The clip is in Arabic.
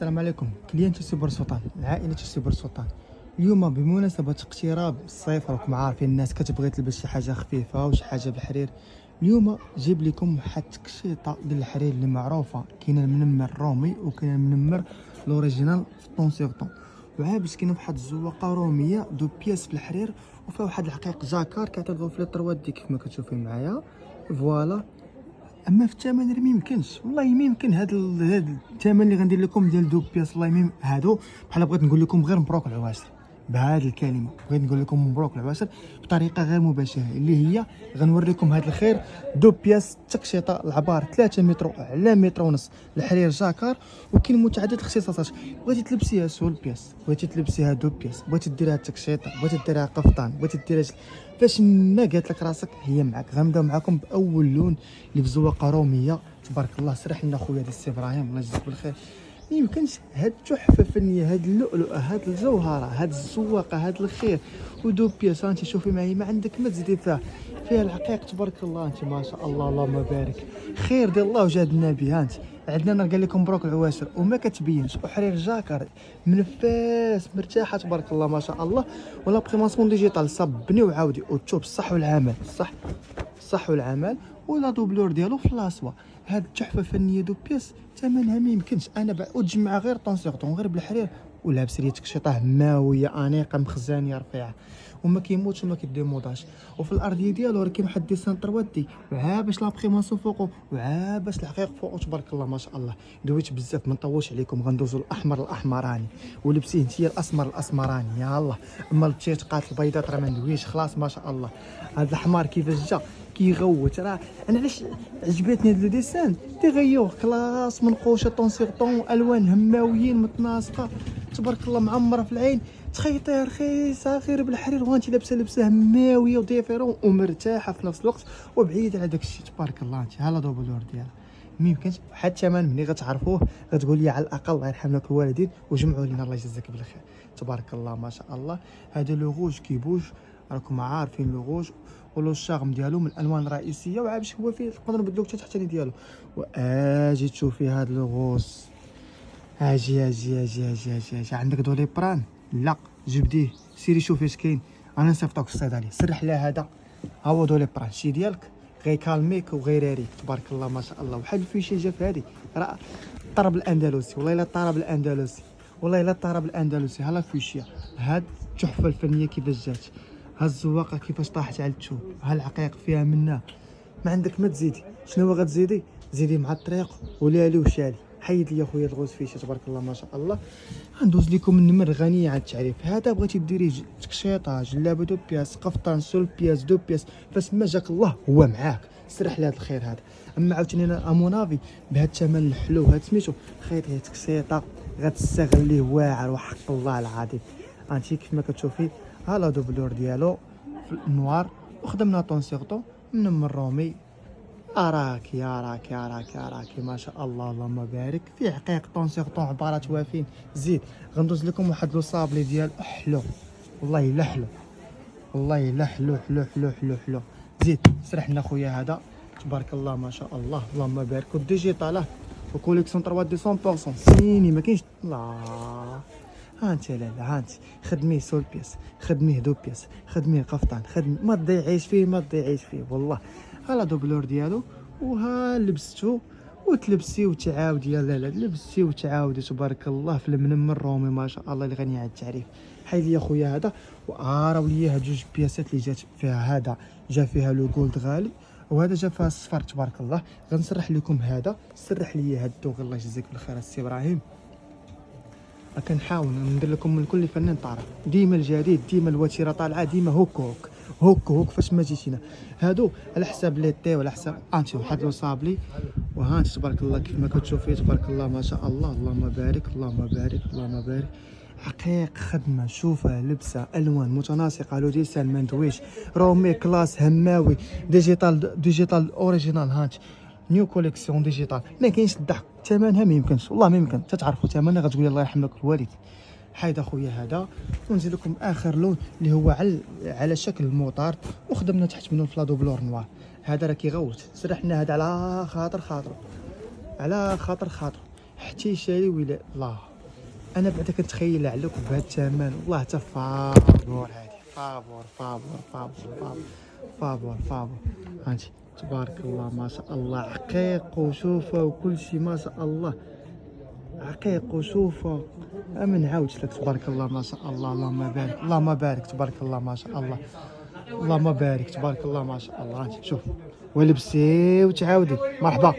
السلام عليكم كليانتي سوبر سلطان، عائلة سوبر سلطان. اليوم بمناسبة اقتراب الصيف، راكم عارفين الناس كتبغي تلبس شي حاجة خفيفة وشي حاجة بالحرير. اليوم جيب لكم واحد التقشيطة ديال الحرير اللي معروفة، كاين المنمر الرومي وكاين المنمر لوريجينال في طون سيغ طون، وعابس كاين واحد الزواقة رومية دو بياس في الحرير وفيها واحد الحقيق جاكار كيعطيو في لي طروادي كيف ما كتشوفين معايا. فوالا. اما في الثمن راه ميمكنش، والله ميمكن هاد الثمن اللي غندير لكم ديال دو بياس، والله هادو بحال بغيت نقول لكم غير مبروك العواشر بهاد الكلمه، بغيت نقول لكم مبروك العواشر بطريقه غير مباشره اللي هي غنوريكم هاد الخير. دو بياس تكشيطه العبار 3 متر على متر ونص، الحرير جاكار، وكاين متعدد الاختصاصات. بغيتي تلبسيها سول بياس، بغيتي تلبسيها دو بياس، بغيتي ديرها تكشيطه، بغيتي ديرها قفطان، بغيتي ديرها فاش ما قالت لك راسك هي معاك. غنبداو معاكم باول لون اللي بزواقه روميه تبارك الله. سرح لنا خويا السي ابراهيم الله يجزيك بالخير. ما يمكنش هاد التحفه فنيه، هاد اللؤلؤه، هاد الجوهره، هاد الزواقه، هاد الخير ودو بياس. انت شوفي معايا، ما عندك ما تزيدي فيها العقيق تبارك الله. انت ما شاء الله اللهم بارك، خير ديال الله وجاد النبي. انت عندنا قال لكم مبروك العواشر وما كتبينش، وحرير جاكر منفاس مرتاحه تبارك الله ما شاء الله. ولا بريمونسمون ديجيتال صبني وعاودي وتشوف الصح والعمل، الصح والعمل. ولا دوبلور ديالو في لاصوا. هاد التحفه الفنيه دو بياس ثمنها ما يمكنش. انا وتجمع غير طون سيغ طون غير بالحرير ولابس لي تكشيطه ماويه انيقه مخزانيه رفيعه وما كيموتش وما كيديموداش. وفي الارضيه ديالو راه كاين واحد ديسان طروادي، وعا باش لابريمونسيون فوقو، وعا باش الحقيق فوقو تبارك الله ما شاء الله. دويت بزاف ما نطولش عليكم، غندوزو الاحمر الاحمراني ولبسيه انتيا الاسمر الاسمراني يلاه. اما التيشقات البيضات راه ما ندويش خلاص ما شاء الله. هذا الحمار كيفاش جا كيغوت، راه انا علاش عجبتني هاد لو ديسان تيغيور كلاس منقوشه طون سيغ طون، الوان هماويين متناسقه تبارك الله معمره في العين، تخيطيه رخيصه خير بالحرير، وانت لابسه لبسه هماويه وديفيرون ومرتاحه في نفس الوقت وبعيد على داك الشيء تبارك الله. انت ها لا دوبلور ديالها ما يمكنش. واحد الثمن ملي غتعرفوه غتقول لي على الاقل الله يرحم لك الوالدين وجمعوا لنا الله يجزاك بالخير تبارك الله ما شاء الله. هذا لو روج كيبوج، راكم عارفين لو روج ولو الشارم ديالو من الالوان الرئيسيه، وعابش هو فيه نقدروا نبدلو حتى الثاني ديالو. واجي تشوفي هاد لو غوص، اجي عندك دولي بران؟ لا جبديه سيري شوفي اش كاين، انا نصيفطوك الصيدليه سرح لها هذا. ها هو دولي بران شي ديالك غيكالميك وغيراريك تبارك الله ما شاء الله. وحال الفيشي جا في هادي راه الطرب الاندلسي، والله الا الطرب الاندلسي، والله الا الطرب الاندلسي. ها لا فيشيا، هاد التحفه الفنيه كيفاش جات، ها الزواقه كيفاش طاحت على التوب، ها العقيق فيها منها ما عندك ما تزيدي. شنو غتزيدي؟ زيدي مع الطريق ولالي وشالي. حيد لي خويا الغوز فيشي تبارك الله ما شاء الله. غندوز لكم النمر غنيه على التعريف. هذا بغيتي ديري تكشيطه جلابه دو بياس، قفطان سول بياس دو بياس، فاش ما جاك الله هو معاك. سرح لهذا الخير هذا. اما عاوتاني انا امونافي بهذا الثمن الحلو هذا سميتو خيطيه تكشيطه غتستغليه واعر وحق الله العظيم. انت كيف ما كتشوفي ها لا دوبلور ديالو في النوار، وخدمنا طون سيغ طون من الرومي. راكي ما شاء الله اللهم بارك. في عقيق طون سيغ طون عبارات وافين. زيد غندوز لكم واحد لو صابلي ديال حلو، والله الا حلو، والله الا حلو حلو حلو حلو حلو. زيد سرح لنا خويا هذا تبارك الله ما شاء الله اللهم بارك. وديجيتال وكوليكسيون 3 دي 100% سيني ما كاينش. لا ها انت لا ها انت خدميه سول بياس، خدميه دو بياس، خدميه قفطان، خدمي ما تضيعيش فيه ما تضيعيش فيه والله. ها لا دوبلور ديالو، وها لبستو وتلبسي وتعاودي. لا لبستي وتعاودي تبارك الله في المنمر الرومي ما شاء الله اللي غني على التعريف. حيد لي خويا هذا وراو لي هاد جوج بياسات اللي جات فيها. هذا جا فيها لو جولد غالي وهذا جا فيها الصفر تبارك الله. غنسرح لكم هذا، سرح لي هاد الدوغ الله يجزيك بالخير السي ابراهيم. كنحاول ندير لكم من كل فنان طرف، ديما الجديد، ديما الوتيره طالعه، ديما هوك فاش ما جيتينا. هادو على حساب ليتي وعلى حساب انتي واحد لو صابلي. وها انت تبارك الله كيف ما كتشوفي تبارك الله ما شاء الله اللهم بارك اللهم بارك اللهم بارك. حقيق خدمه شوفها لبسه الوان متناسقه لو ديسان ما ندويش، رومي كلاس هماوي ديجيتال اوريجينال. هانت نيو كوليكسيون ديجيتال ما كاينش الضحك. ثمنها ما يمكنش والله ما يمكن تتعرفوا ثمنها غتقولي الله يرحم لك الوالد. حيد اخويا هذا ونزيد لكم اخر لون اللي هو على شكل الموطار، وخدمنا تحت منه الفلا دوبلور نوار. هذا راه كيغوت سرحنا هذا على خاطر خاطر على خاطر حتى يشالي ولا الله انا بعدا كنتخيلها عليك بهذا الثمن والله حتى فابور هادي فابور فابور فابور فابور فابور فابور هانتي تبارك الله ما شاء الله عقيق وشوفه وكل شيء ما شاء الله عقيق وشوفه ما نعاودش لك تبارك الله ما شاء الله اللهم بارك اللهم بارك تبارك الله ما شاء الله اللهم بارك تبارك الله ما شاء الله هانتي شوف ولبسي وتعاودي مرحبا.